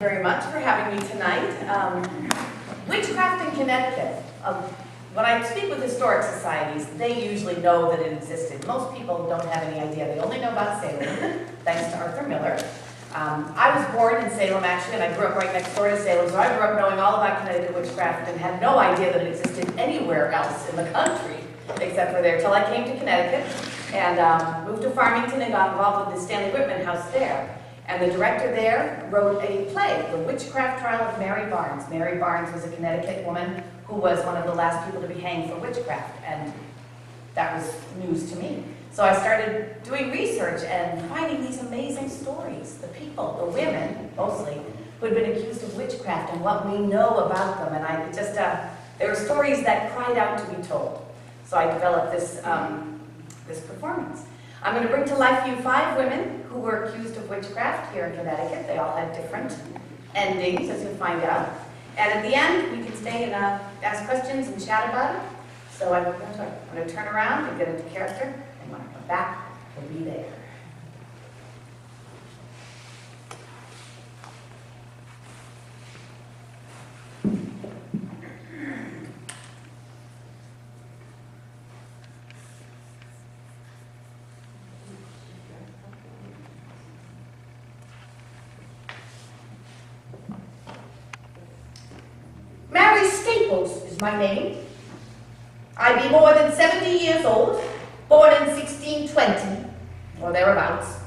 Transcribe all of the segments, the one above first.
Very much for having me tonight. Witchcraft in Connecticut. When I speak with historic societies, they usually know that it existed. Most people don't have any idea. They only know about Salem, thanks to Arthur Miller. I was born in Salem, actually, and I grew up right next door to Salem, so I grew up knowing all about Connecticut witchcraft and had no idea that it existed anywhere else in the country, except for there, till I came to Connecticut and moved to Farmington and got involved with the Stanley Whitman House there. And the director there wrote a play, The Witchcraft Trial of Mary Barnes. Mary Barnes was a Connecticut woman who was one of the last people to be hanged for witchcraft, and that was news to me. So I started doing research and finding these amazing stories. The people, the women, mostly, who had been accused of witchcraft and what we know about them. And there were stories that cried out to be told. So I developed this, this performance. I'm going to bring to life for you 5 women who were accused of witchcraft here in Connecticut. They all had different endings, as you'll find out. And at the end, we can stay and ask questions and chat about it. So I'm going to turn around and get into character, and when I come back, we'll be there. Is my name. I be more than 70 years old, born in 1620, or thereabouts.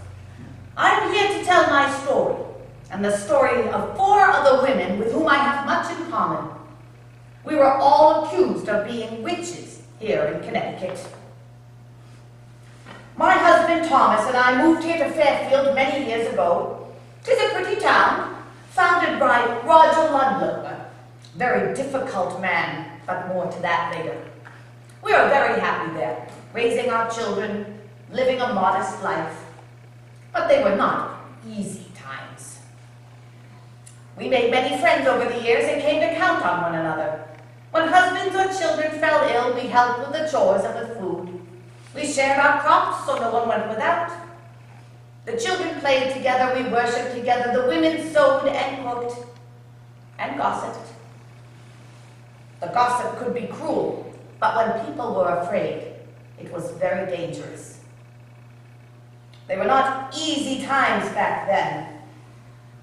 I am here to tell my story, and the story of 4 other women with whom I have much in common. We were all accused of being witches here in Connecticut. My husband Thomas and I moved here to Fairfield many years ago. 'Tis a pretty town, founded by Roger Ludlow. Very difficult man, but more to that later. We are very happy there, raising our children, living a modest life. But they were not easy times. We made many friends over the years and came to count on one another. When husbands or children fell ill, we helped with the chores and with food. We shared our crops so no one went without. The children played together, we worshipped together, the women sewed and cooked and gossiped. The gossip could be cruel, but when people were afraid, it was very dangerous. They were not easy times back then.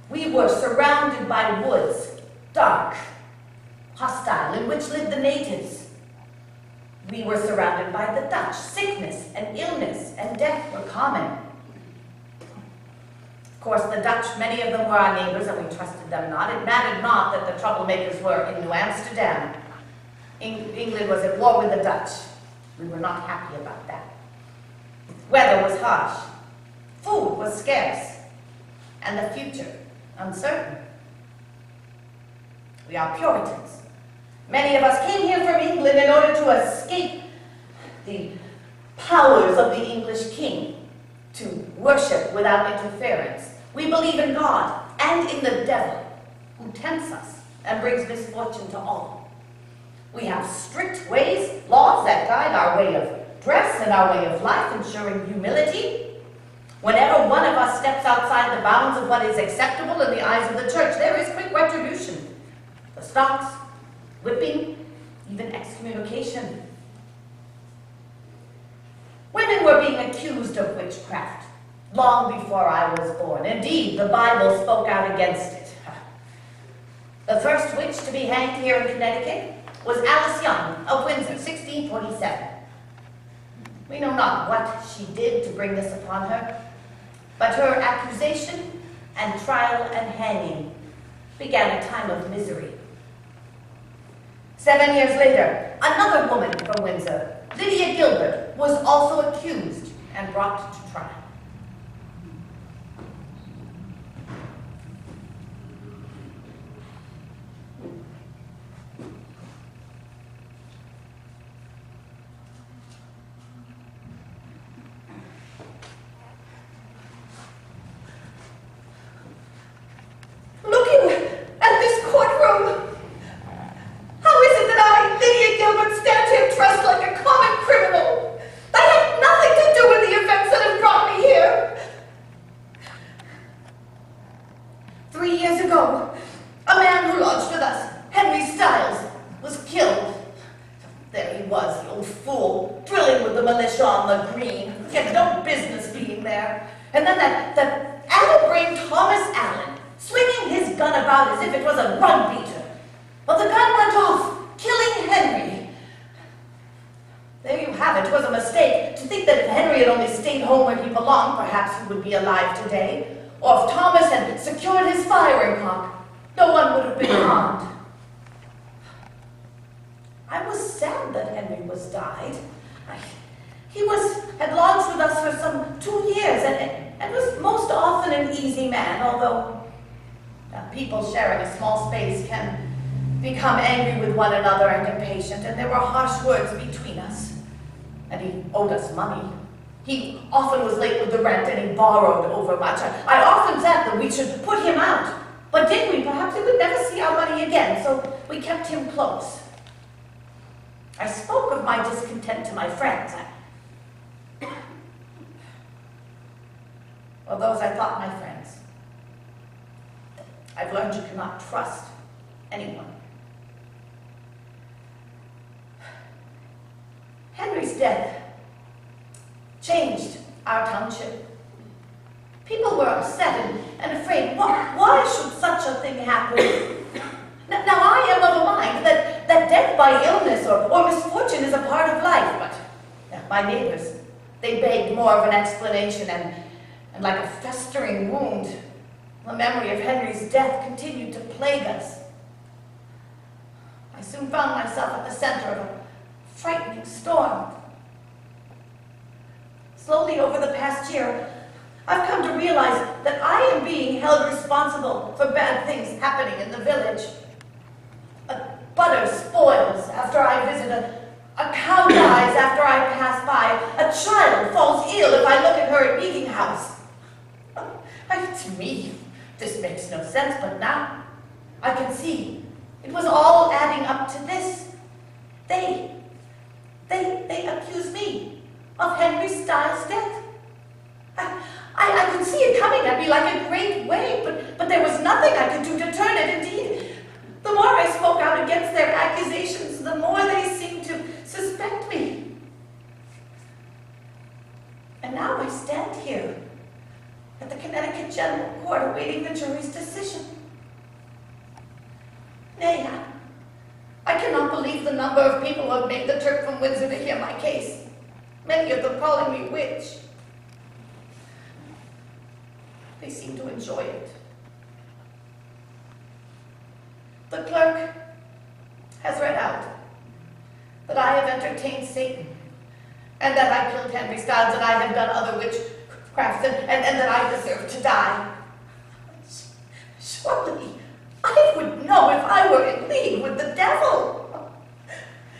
We were surrounded by woods, dark, hostile, in which lived the natives. We were surrounded by the Dutch. Sickness and illness and death were common. Of course, the Dutch, many of them were our neighbors, and we trusted them not. It mattered not that the troublemakers were in New Amsterdam. England was at war with the Dutch. We were not happy about that. Weather was harsh. Food was scarce. And the future uncertain. We are Puritans. Many of us came here from England in order to escape the powers of the English king, to worship without interference. We believe in God and in the devil, who tempts us and brings misfortune to all. We have strict ways, laws that guide our way of dress and our way of life, ensuring humility. Whenever one of us steps outside the bounds of what is acceptable in the eyes of the church, there is quick retribution. The stocks, whipping, even excommunication. Women were being accused of witchcraft long before I was born. Indeed, the Bible spoke out against it. The first witch to be hanged here in Connecticut was Alice Young of Windsor, 1647. We know not what she did to bring this upon her, but her accusation and trial and hanging began a time of misery. 7 years later, another woman from Windsor, Lydia Gilbert, was also accused and brought to trial. Dressed like a common criminal. I had nothing to do with the events that have brought me ago, a man who lodged with us, Henry Stiles, was killed. There he was, the old fool, drilling with the militia on the green. He had no business being there. And then that addle-brained Thomas Allen, swinging his gun about as if it was a rug beater. Well, the gun went off, killing Henry. There you have it. It was a mistake to think that if Henry had only stayed home where he belonged, perhaps he would be alive today. Or if Thomas had secured his firing cock, no one would have been harmed. I was sad that Henry was died. He had lodged with us for some 2 years and was most often an easy man, although people sharing a small space can become angry with one another and impatient, and there were harsh words between us. And he owed us money. He often was late with the rent and he borrowed overmuch. I often said that we should put him out, but did we? Perhaps we would never see our money again, so we kept him close. I spoke of my discontent to my friends. Well, those I thought my friends. I've learned you cannot trust anyone. Henry's death changed our township. People were upset and afraid. Why should such a thing happen? Now I am of a mind that death by illness or misfortune is a part of life, but my neighbors, they begged more of an explanation, and like a festering wound, the memory of Henry's death continued to plague us. I soon found myself at the center of a frightening storm. Slowly over the past year, I've come to realize that I am being held responsible for bad things happening in the village. Butter spoils after I visit, a cow dies after I pass by, a child falls ill if I look at her at meeting house. To me, this makes no sense, but now I can see it was all adding up to this. They accuse me of Henry Stiles' death. I could see it coming at me like a great wave, but there was nothing I could do to turn it. Indeed, the more I spoke out against their accusations, the more they seemed to suspect me. And now I stand here at the Connecticut General Court awaiting the jury's decision. Nay, I cannot believe the number of people who have made the trip from Windsor to hear my case, many of them calling me witch. They seem to enjoy it. The clerk has read out that I have entertained Satan, and that I killed Henry Stiles, and I have done other witchcrafts, and that I deserve to die. Surely I would know if I were in league with the devil.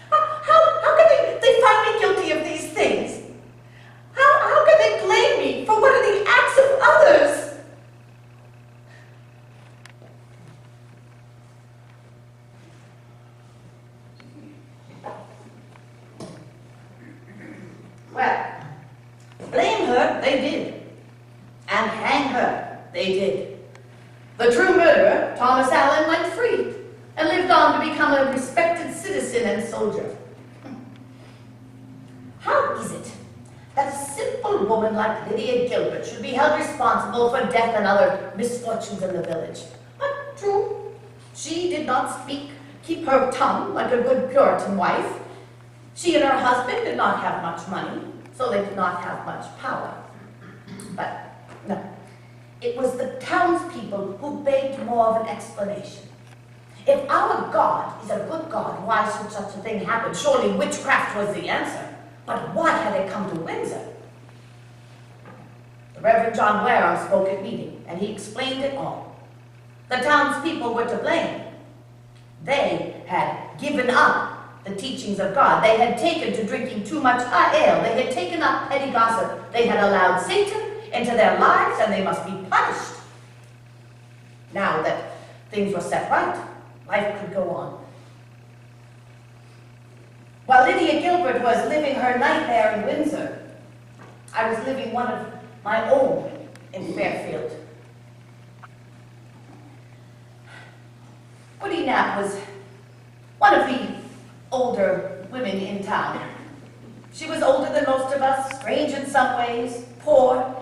How can they find me guilty of these things? How can they blame me for what are the acts of others? Well, blame her, they did. And hang her, they did. The true murderer, Thomas Allen, went free and lived on to become a respected citizen and soldier. How is it that a simple woman like Lydia Gilbert should be held responsible for death and other misfortunes in the village? But true, she did not keep her tongue like a good Puritan wife. She and her husband did not have much money, so they did not have much power. But no, it was the townspeople who begged more of an explanation. If our God is a good God, why should such a thing happen? Surely witchcraft was the answer. But why had it come to Windsor? The Reverend John Wareham spoke at meeting, and he explained it all. The townspeople were to blame. They had given up the teachings of God. They had taken to drinking too much ale. They had taken up petty gossip. They had allowed Satan into their lives, and they must be punished. Now that things were set right, life could go on. While Lydia Gilbert was living her nightmare in Windsor, I was living one of my own in Fairfield. She was older than most of us, strange in some ways, poor.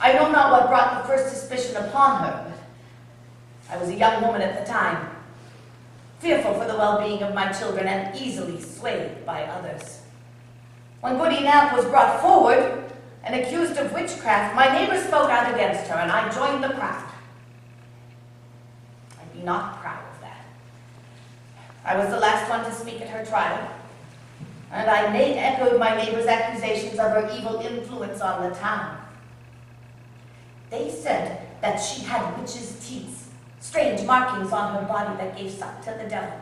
I know not what brought the first suspicion upon her, but I was a young woman at the time, fearful for the well-being of my children and easily swayed by others. When Goody Nap was brought forward and accused of witchcraft, my neighbors spoke out against her, and I joined the crowd. I'd be not proud of that. I was the last one to speak at her trial, and I echoed my neighbors' accusations of her evil influence on the town. They said that she had witches' teeth, strange markings on her body that gave suck to the devil.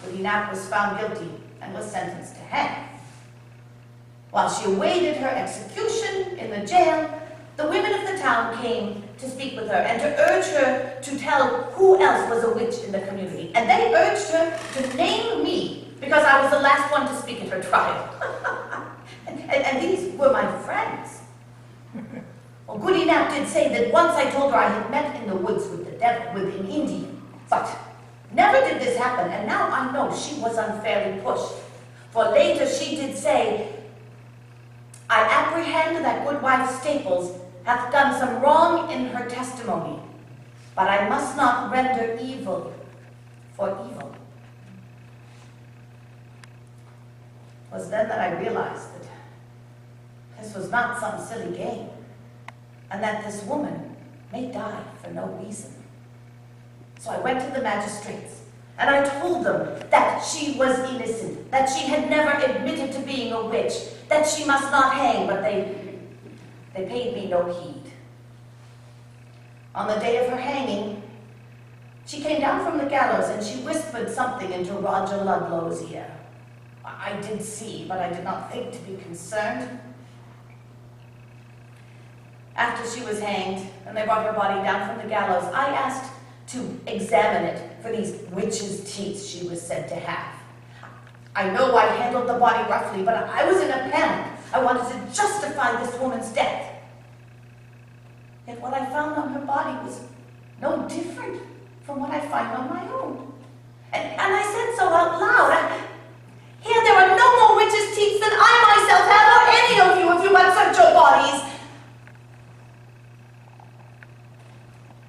Goody Nap was found guilty and was sentenced to hang. While she awaited her execution in the jail, the women of the town came to speak with her and to urge her to tell who else was a witch in the community. And they urged her to name me because I was the last one to speak at her trial. and these were my friends. Well, Goody Nap did say that once I told her I had met in the woods with the devil, with an Indian, but never did this happen, and now I know she was unfairly pushed. For later she did say, I apprehend that Goodwife Staples hath done some wrong in her testimony, but I must not render evil for evil. It was then that I realized that this was not some silly game, and that this woman may die for no reason. So I went to the magistrates, and I told them that she was innocent, that she had never admitted to being a witch, that she must not hang, but they paid me no heed. On the day of her hanging, she came down from the gallows and she whispered something into Roger Ludlow's ear. I did see, but I did not think to be concerned. After she was hanged, and they brought her body down from the gallows, I asked to examine it for these witches' teeth she was said to have. I know I handled the body roughly, but I was in a panic. I wanted to justify this woman's death. Yet what I found on her body was no different from what I find on my own. And I said so out loud. Here, there are no more witches' teeth than I myself have, or any of you, if you but search your bodies.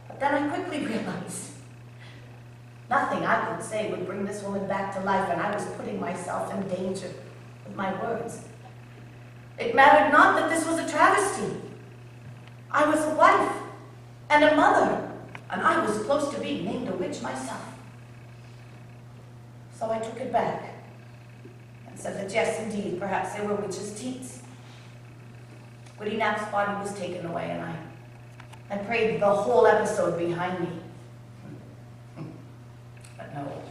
But then I quickly realized nothing I could say would bring this woman back to life, and I was putting myself in danger with my words. It mattered not that this was a travesty. I was a wife and a mother, and I was close to being named a witch myself. So I took it back and said that yes, indeed, perhaps they were witches' teeth. Goody Nap's body was taken away, and I prayed the whole episode behind me. But no.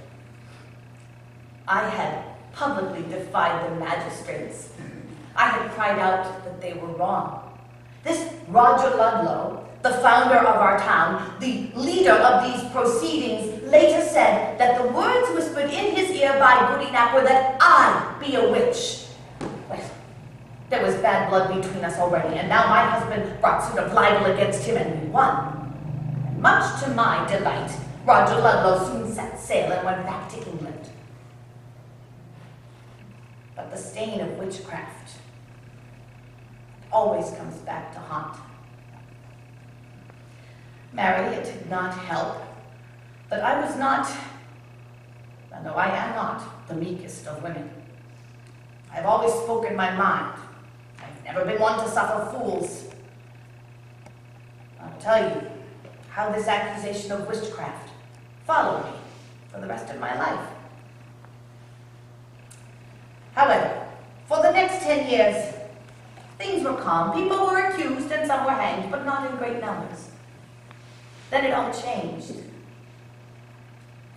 I had publicly defied the magistrates. I had cried out that they were wrong. This Roger Ludlow, the founder of our town, the leader of these proceedings, later said that the words whispered in his ear by Goody Nap were that I be a witch. Well, there was bad blood between us already, and now my husband brought suit of libel against him, and we won. And much to my delight, Roger Ludlow soon set sail and went back to England. But the stain of witchcraft always comes back to haunt. Mary, it did not help that I was not, no, I am not the meekest of women. I've always spoken my mind. I've never been one to suffer fools. I'll tell you how this accusation of witchcraft followed me for the rest of my life. However, for the next 10 years, things were calm. People were accused and some were hanged, but not in great numbers. Then it all changed.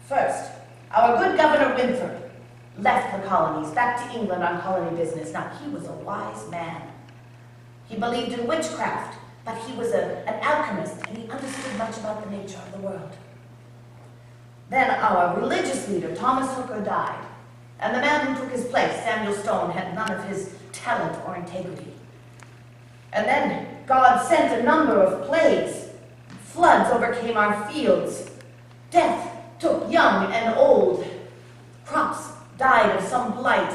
First, our good Governor Winthrop left the colonies back to England on colony business. Now, he was a wise man. He believed in witchcraft, but he was an alchemist, and he understood much about the nature of the world. Then our religious leader, Thomas Hooker, died, and the man who took his place, Samuel Stone, had none of his talent or integrity. And then God sent a number of plagues. Floods overcame our fields. Death took young and old. Crops died of some blight.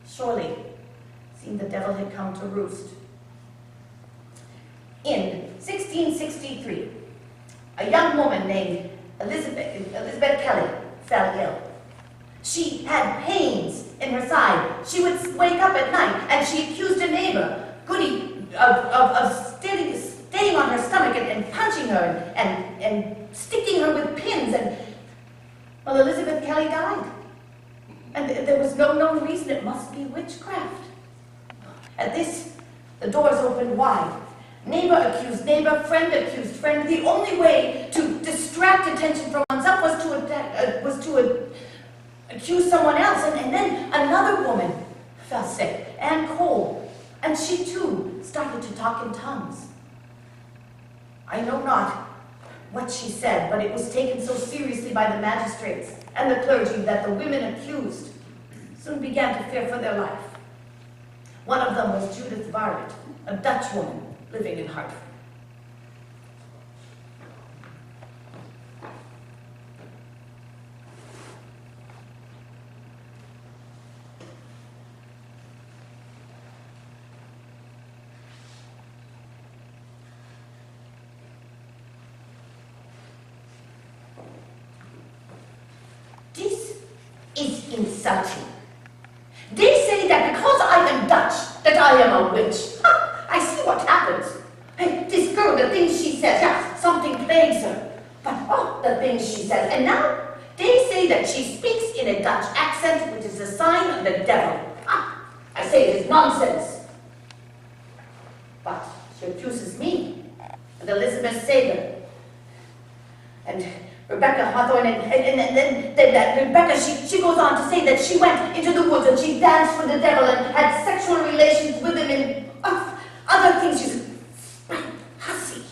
Surely, seemed the devil had come to roost. In 1663, a young woman named Elizabeth Kelly fell ill. She had pains in her side. She would wake up at night and she accused a neighbor, Goody, of staying on her stomach and punching her and sticking her with pins. And, well, Elizabeth Kelly died. And there was no known reason. It must be witchcraft. At this, the doors opened wide. Neighbor accused neighbor, friend accused friend. The only way to distract attention from oneself was to accuse someone else. And then another woman fell sick and cold. And she too started to talk in tongues. I know not what she said, but it was taken so seriously by the magistrates and the clergy that the women accused soon began to fear for their life. One of them was Judith Varlet, a Dutch woman living in Hartford. This is insulting. They say that because I am Dutch, that I am a witch. Ha! I see what happens. Hey, this girl, the things she says, yes, something plagues her. But, oh, the things she says. And now, they say that she speaks in a Dutch accent, which is a sign of the devil. Ah, I say it is nonsense. But she accuses me, and Elizabeth Sager, and Rebecca Hawthorne, and then Rebecca, she goes on to say that she went into the woods and she danced for the devil and had sexual relations with him and other things. She's hussy.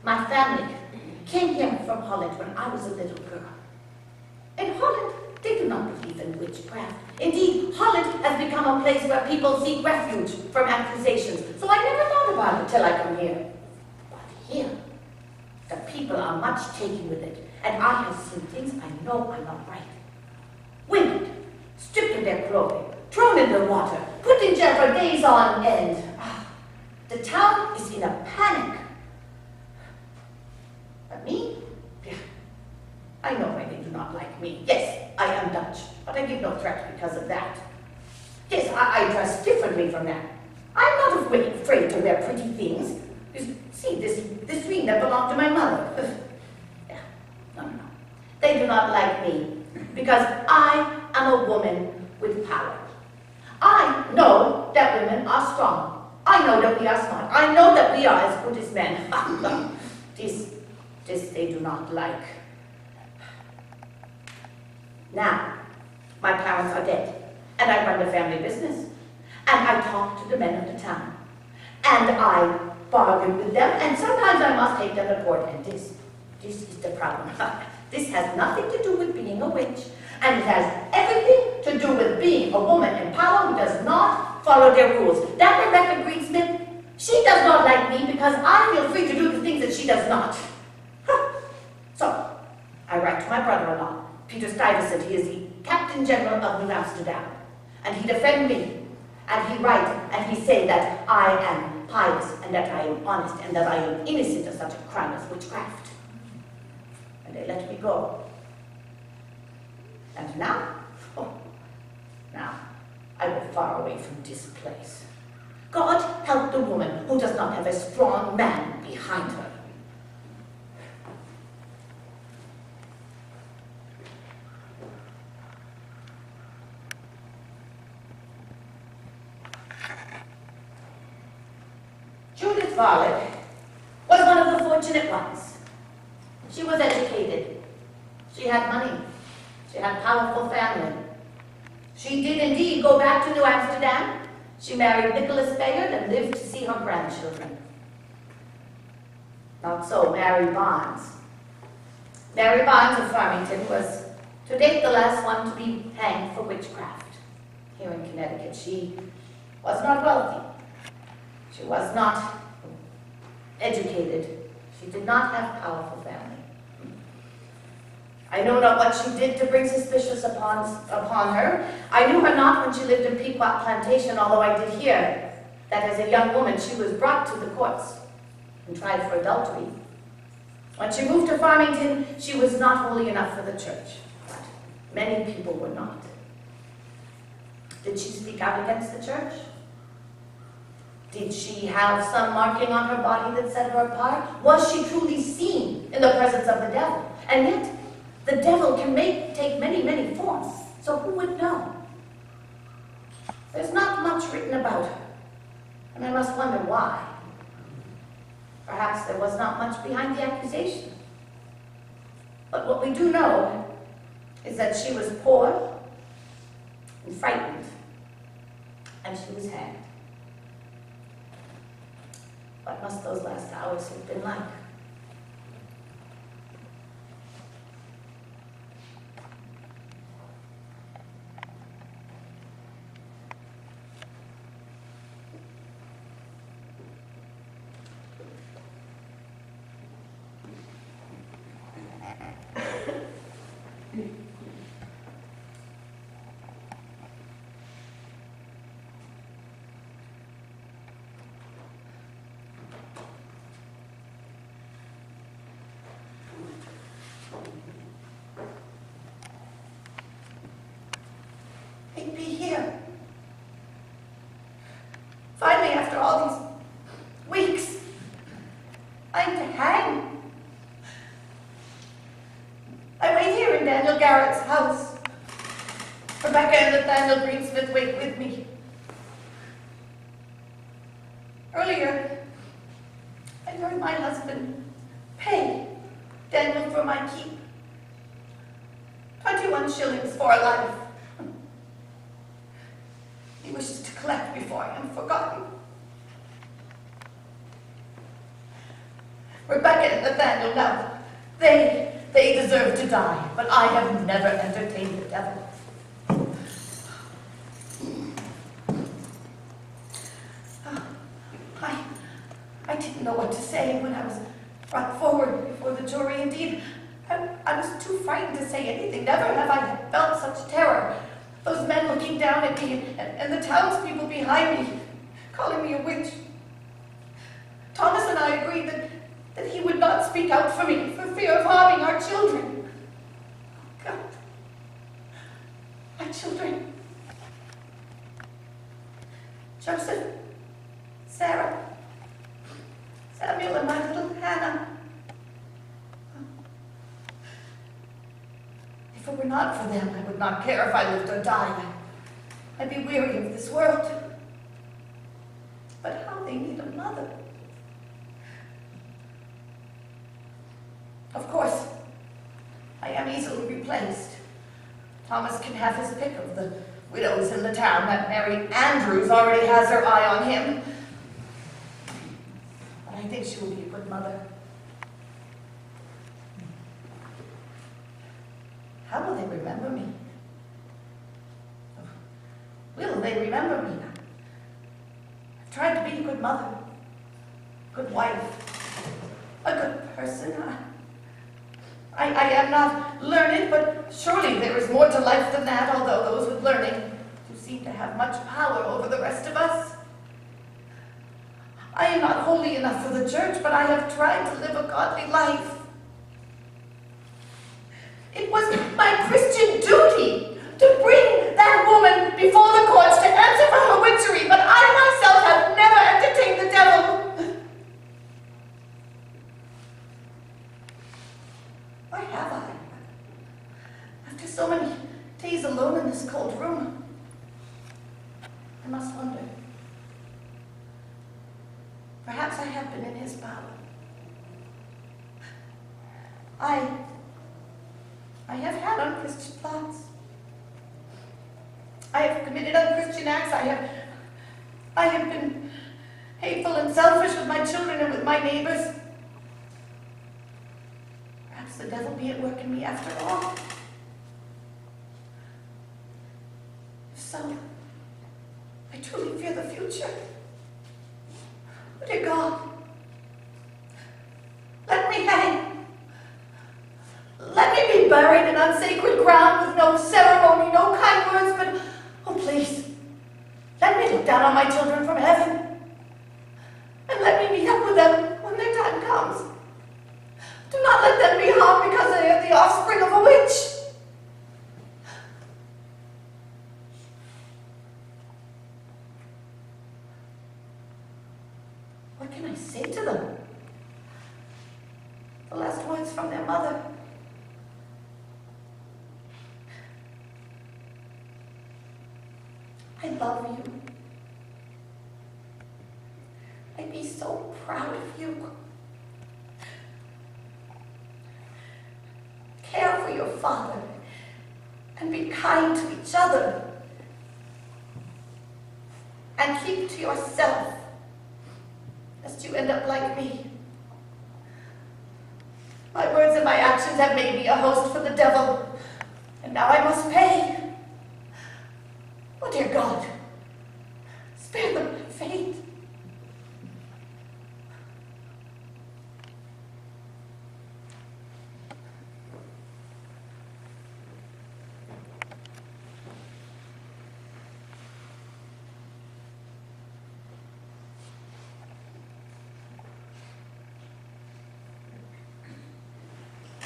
My family came here from Holland when I was a little girl. In Holland, they do not believe in witchcraft. Indeed, Holland has become a place where people seek refuge from accusations. So I never thought about it till I come here. Here, the people are much taken with it, and I have seen things I know are not right. Women stripped of their clothing, thrown in the water, put in jail for days on end. The town is in a panic. But me? Yeah, I know why they do not like me. Yes, I am Dutch, but I give no threat because of that. Yes, I dress differently from them. I'm not afraid to wear pretty things. See, this ring that belonged to my mother. Yeah, no. They do not like me because I am a woman with power. I know that women are strong. I know that we are smart. I know that we are as good as men. This they do not like. Now, my parents are dead, and I run the family business, and I talk to the men of the town, and I bargain with them, and sometimes I must take them to court, and this is the problem. This has nothing to do with being a witch, and it has everything to do with being a woman in power who does not follow their rules. That Rebecca Greensmith, she does not like me because I feel free to do the things that she does not. So, I write to my brother-in-law, Peter Stuyvesant. He is the Captain General of New Amsterdam, and he defends me, and he writes, and he say that I am pious, and that I am honest, and that I am innocent of such a crime as witchcraft. And they let me go. And now, now I go far away from this place. God help the woman who does not have a strong man behind her. Judith Varlet was one of the fortunate ones. She was educated. She had money. She had a powerful family. She did indeed go back to New Amsterdam. She married Nicholas Bayard and lived to see her grandchildren. Not so Mary Barnes. Mary Barnes of Farmington was to date the last one to be hanged for witchcraft here in Connecticut. She was not wealthy. She was not educated. She did not have a powerful family. I know not what she did to bring suspicion upon her. I knew her not when she lived in Pequot Plantation, although I did hear that as a young woman she was brought to the courts and tried for adultery. When she moved to Farmington, she was not holy enough for the church, but many people were not. Did she speak out against the church? Did she have some marking on her body that set her apart? Was she truly seen in the presence of the devil? And yet, the devil can take many, many forms, so who would know? There's not much written about her, and I must wonder why. Perhaps there was not much behind the accusation. But what we do know is that she was poor and frightened, and she was hanged. What must those last hours have been like? He'd be here. Finally, after all these weeks, I'm to hang. I wait here in Daniel Garrett's house. Rebecca and Nathaniel Greensmith wait with me. Earlier, I heard my husband pay Daniel for my keep. 21 shillings for a life. He wishes to collect before I am forgotten. Rebecca and Nathaniel, now, they deserve to die, but I have never entertained the devil. I didn't know what to say when I was brought forward before the jury. Indeed, I was too frightened to say anything. Never have I felt such terror. Those men looking down at me and the townspeople behind me, calling me a witch. Thomas and I agreed that he would not speak out for me for fear of harming our children. God, my children. Joseph, Sarah, Samuel, and my little Hannah. If it were not for them, I would not care if I lived or died. I'd be weary of this world. But how they need a mother. Of course, I am easily replaced. Thomas can have his pick of the widows in the town. That Mary Andrews already has her eye on him. But I think she will be a good mother. How will they remember me? Will they remember me? I've tried to be a good mother, a good wife, a good person. I am not learned, but surely there is more to life than that, although those with learning do seem to have much power over the rest of us. I am not holy enough for the church, but I have tried to live a godly life. It was my Christian duty to bring that woman before the courts to answer for her witchery, but I myself have never entertained the devil. Why have I? After so many days alone in this cold room, I must wonder. Perhaps I have been in his power. I have had unchristian thoughts. I have committed unchristian acts. I have been hateful and selfish with my children and with my neighbors. Perhaps the devil be at work in me after all. If so, I truly fear the future. Oh, dear God, let me hang. Let me be be buried in unsacred ground with no ceremony, no kind words, but, oh please, let me look down on my children from heaven, and let me meet up with them when their time comes. Do not let them be harmed because they are the offspring of a witch. What can I say to them? The last words from their mother. I love you. I'd be so proud of you. Care for your father and be kind to each other. And keep to yourself, lest you end up like me. My words and my actions have made me a host for the devil, and now I must pay. Oh, dear God, spare them my fate.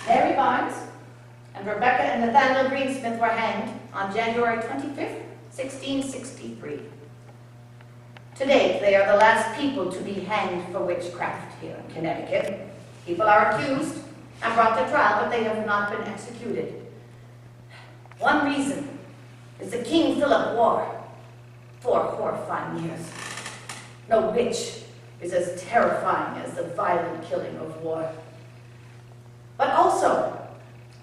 Mary Barnes and Rebecca and Nathaniel Greensmith were hanged on January 25th, 1663. To date, they are the last people to be hanged for witchcraft here in Connecticut. People are accused and brought to trial, but they have not been executed. One reason is the King Philip War, 4 horrifying years. No witch is as terrifying as the violent killing of war. But also,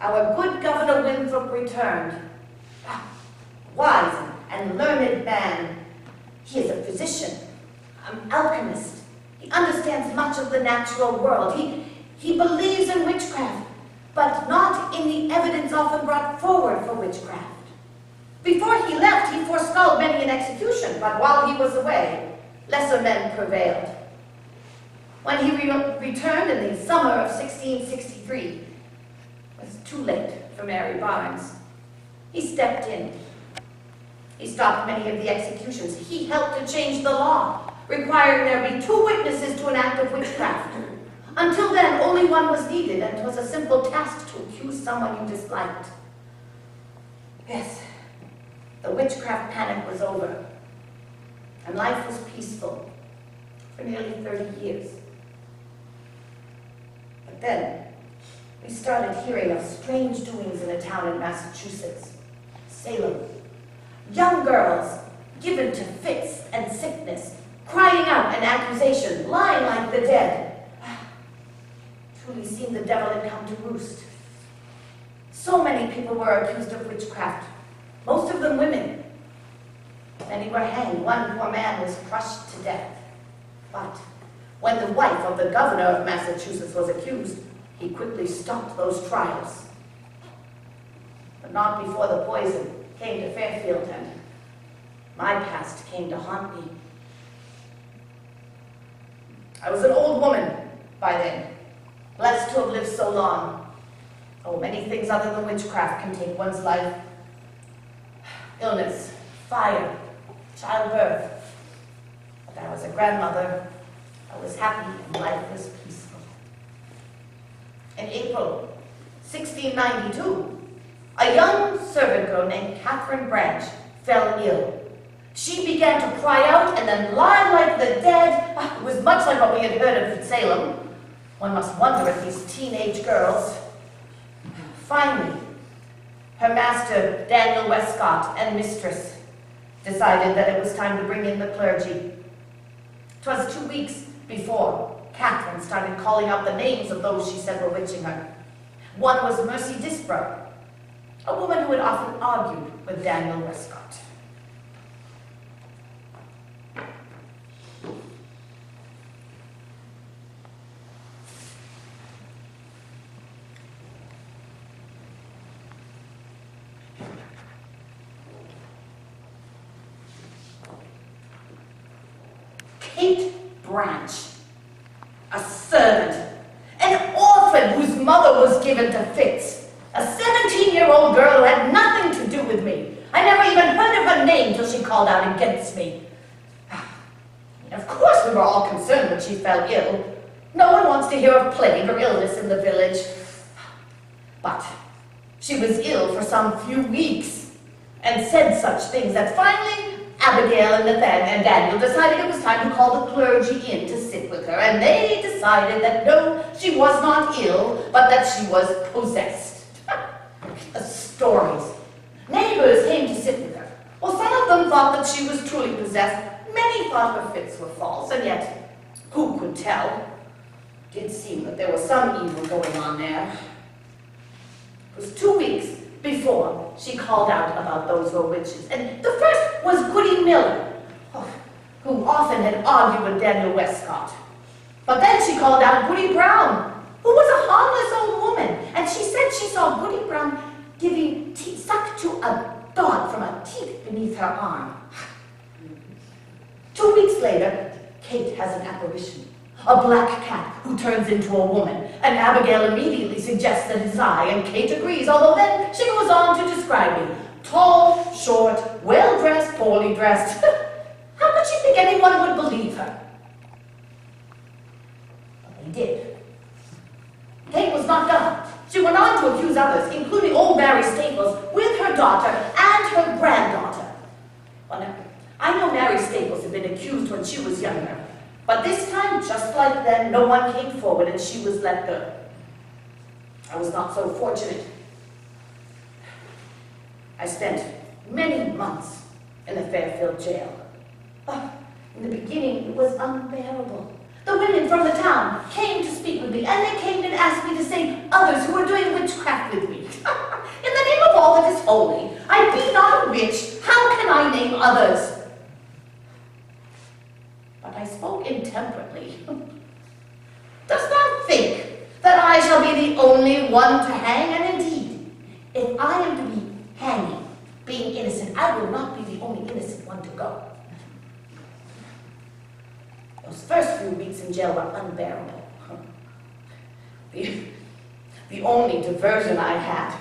our good Governor Winthrop returned. Wise and learned man. He is a physician, an alchemist. He understands much of the natural world. He believes in witchcraft, but not in the evidence often brought forward for witchcraft. Before he left, he forestalled many an execution, but while he was away, lesser men prevailed. When he returned in the summer of 1663, it was too late for Mary Barnes. He stepped in. He stopped many of the executions. He helped to change the law, requiring there be 2 witnesses to an act of witchcraft. Until then, only one was needed, and it was a simple task to accuse someone you disliked. Yes, the witchcraft panic was over, and life was peaceful for nearly 30 years. But then, we started hearing of strange doings in a town in Massachusetts, Salem. Young girls given to fits and sickness, crying out an accusation, lying like the dead. Truly seemed the devil had come to roost. So many people were accused of witchcraft, most of them women. Many were hanged. One poor man was crushed to death. But when the wife of the governor of Massachusetts was accused, he quickly stopped those trials. But not before the poison came to Fairfield, and my past came to haunt me. I was an old woman by then, blessed to have lived so long. Oh, many things other than witchcraft can take one's life. Illness, fire, childbirth. But I was a grandmother. I was happy and life was peaceful. In April 1692, a young servant girl named Catherine Branch fell ill. She began to cry out and then lie like the dead. It was much like what we had heard of in Salem. One must wonder at these teenage girls. Finally, her master, Daniel Westcott, and mistress decided that it was time to bring in the clergy. 'Twas 2 weeks before Catherine started calling out the names of those she said were witching her. One was Mercy Disbrow, a woman who had often argued with Daniel Westcott. Kate Branch, a servant, an orphan whose mother was given to fits, A 17-year-old girl who had nothing to do with me. I never even heard of her name till she called out against me. Of course we were all concerned when she fell ill. No one wants to hear of plague or illness in the village. But she was ill for some few weeks and said such things that finally Abigail and Daniel decided it was time to call the clergy in to sit with her, and they decided that no, she was not ill, but that she was possessed. The stories. Neighbors came to sit with her. Well, some of them thought that she was truly possessed. Many thought her fits were false, and yet, who could tell? It did seem that there was some evil going on there. It was 2 weeks before she called out about those who were witches. And the first was Goody Miller, who often had argued with Daniel Westcott. But then she called out Goody Brown, who was a harmless old woman. And she said she saw Goody Brown giving suck to a dog from a teat beneath her arm. 2 weeks later, Kate has an apparition. A black cat who turns into a woman. And Abigail immediately suggests that it's I, and Kate agrees, although then she goes on to describe me. Tall, short, well-dressed, poorly dressed. How could she think anyone would believe her? But they did. Kate was not done. She went on to accuse others, including old Mary Staples, with her daughter and her granddaughter. Well, now, I know Mary Staples had been accused when she was younger. But this time, just like then, no one came forward and she was let go. I was not so fortunate. I spent many months in the Fairfield jail. Oh, in the beginning, it was unbearable. The women from the town came to speak with me, and they came and asked me to say others who were doing witchcraft with me. In the name of all that is holy, I be not a witch. How can I name others? But I spoke intemperately. Does not think that I shall be the only one to hang, and indeed, if I am to be hanging, being innocent, I will not be the only innocent one to go. Those first few weeks in jail were unbearable. The only diversion I had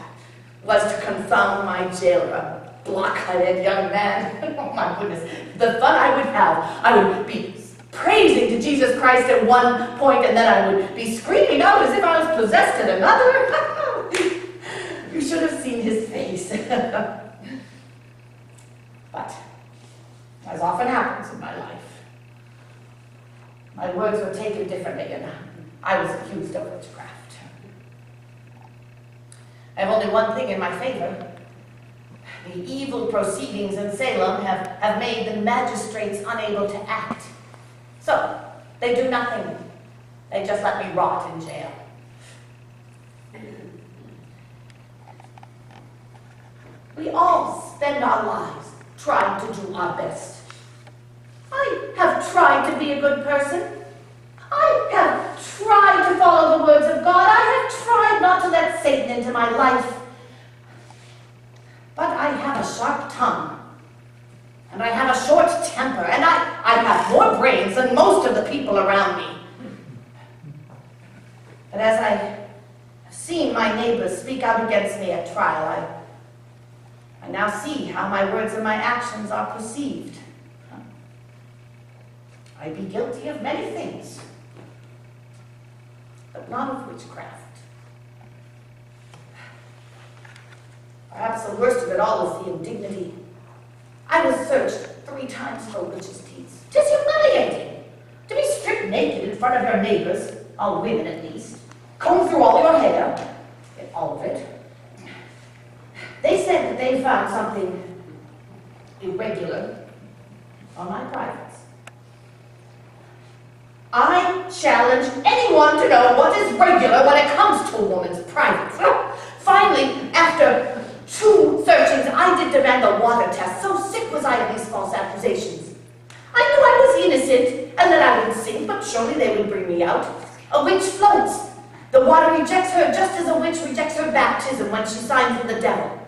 was to confound my jailer, a block-headed young man. Oh my goodness, the fun I would have. I would be praising to Jesus Christ at one point, and then I would be screaming out as if I was possessed at another. You should have seen his face. But, as often happens in my life, my words were taken differently, and I was accused of witchcraft. I have only one thing in my favor. The evil proceedings in Salem have made the magistrates unable to act. So, they do nothing. They just let me rot in jail. We all spend our lives trying to do our best. I have tried to be a good person. I have tried to follow the words of God. I have tried not to let Satan into my life. But I have a sharp tongue. And I have a short temper. And I have more brains than most of the people around me. But as I have seen my neighbors speak out against me at trial, I now see how my words and my actions are perceived. I be guilty of many things, but not of witchcraft. Perhaps the worst of it all is the indignity. I was searched 3 times for witches' teeth. 'Tis humiliating to be stripped naked in front of your neighbors, all women at least, comb through all your hair, get all of it. They said that they found something irregular on my privates. I challenge anyone to know what is regular when it comes to a woman's privates. Finally, after 2 searchings, I did demand a water test. So sick was I of these false accusations. I knew I was innocent and that I would sink, but surely they would bring me out. A witch floats. The water rejects her just as a witch rejects her baptism when she signs with the devil.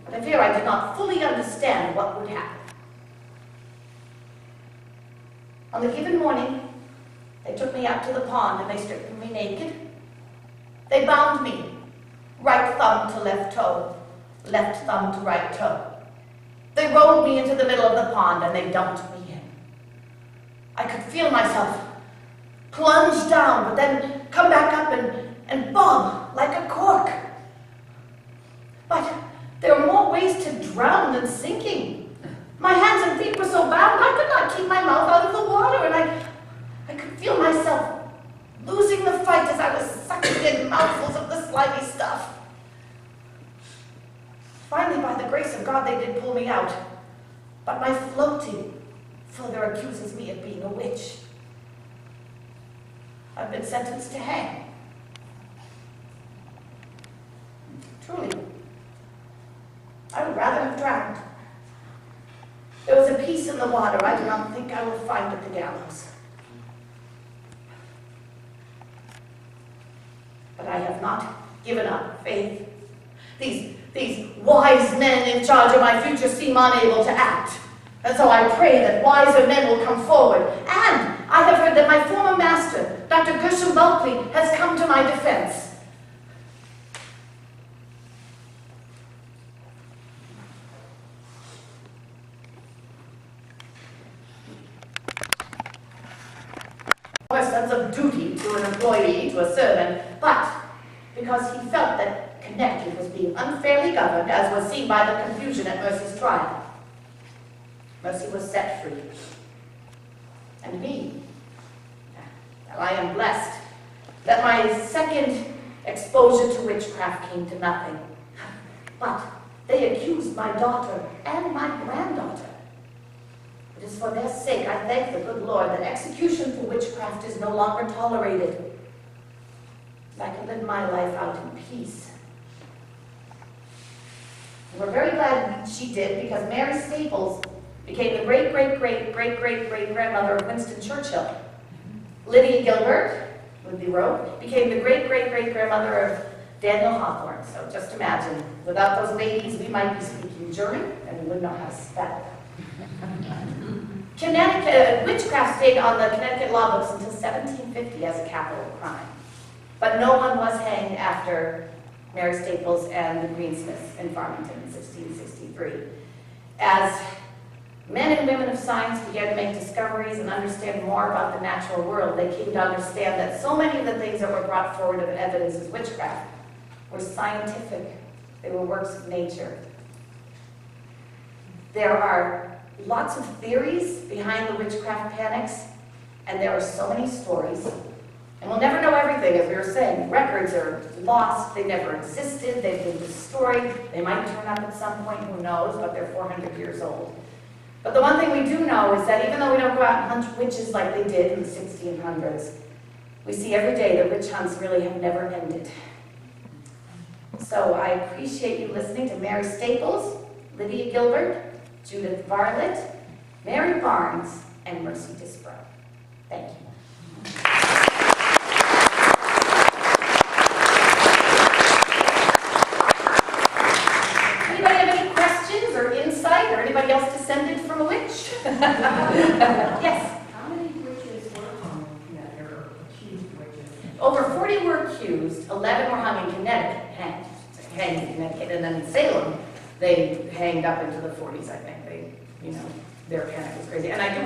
But I fear I did not fully understand what would happen. On the given morning, they took me out to the pond and they stripped me naked. They bound me thumb to left toe, left thumb to right toe. They rolled me into the middle of the pond and they dumped me in. I could feel myself plunge down, but then come back up and bob like a cork. But there are more ways to drown than sinking. My hands and feet were so bound I could not keep my mouth out of the water, and I could feel myself losing the fight as I was sucking in mouthfuls of the slimy stuff. Finally, by the grace of God, they did pull me out. But my floating further accuses me of being a witch. I've been sentenced to hang. Truly, I would rather have drowned. There was a peace in the water I do not think I will find at the gallows. But I have not given up faith. These wise men in charge of my future seem unable to act. And so I pray that wiser men will come forward. And I have heard that my former master, Dr. Gershom Bulkley, has come to my defense. A sense of duty to an employee, to a servant, but because he felt that Connecticut was being unfairly governed, as was seen by the confusion at Mercy's trial. Mercy was set free. And me, well, I am blessed that my second exposure to witchcraft came to nothing. But they accused my daughter and my granddaughter. It is for their sake I thank the good Lord that execution for witchcraft is no longer tolerated. I can live my life out in peace. And we're very glad she did, because Mary Staples became the great-great-great-great-great-great-grandmother of Winston Churchill. Lydia Gilbert, with the rope, became the great-great-great-grandmother of Daniel Hawthorne. So just imagine, without those ladies, we might be speaking German, and we wouldn't know how to spell. Connecticut, witchcraft stayed on the Connecticut law books until 1750 as a capital crime. But no one was hanged after Mary Staples and the Greensmiths in Farmington in 1663. As men and women of science began to make discoveries and understand more about the natural world, they came to understand that so many of the things that were brought forward as evidence as witchcraft were scientific. They were works of nature. There are lots of theories behind the witchcraft panics, and there are so many stories. And we'll never know everything, as we were saying. Records are lost, they never existed, they've been destroyed. They might turn up at some point, who knows, but they're 400 years old. But the one thing we do know is that even though we don't go out and hunt witches like they did in the 1600s, we see every day that witch hunts really have never ended. So I appreciate you listening to Mary Staples, Lydia Gilbert, Judith Varlett, Mary Barnes, and Mercy Disbrow. Thank you. Anybody have any questions or insight, or anybody else descended from a witch? Yes? How many witches were hung in that era, accused witches? Over 40 were accused, 11 were hung in Connecticut, hanged in Connecticut, and then in Salem, they hanged up into the 40s, I think. Their panic was crazy. And I do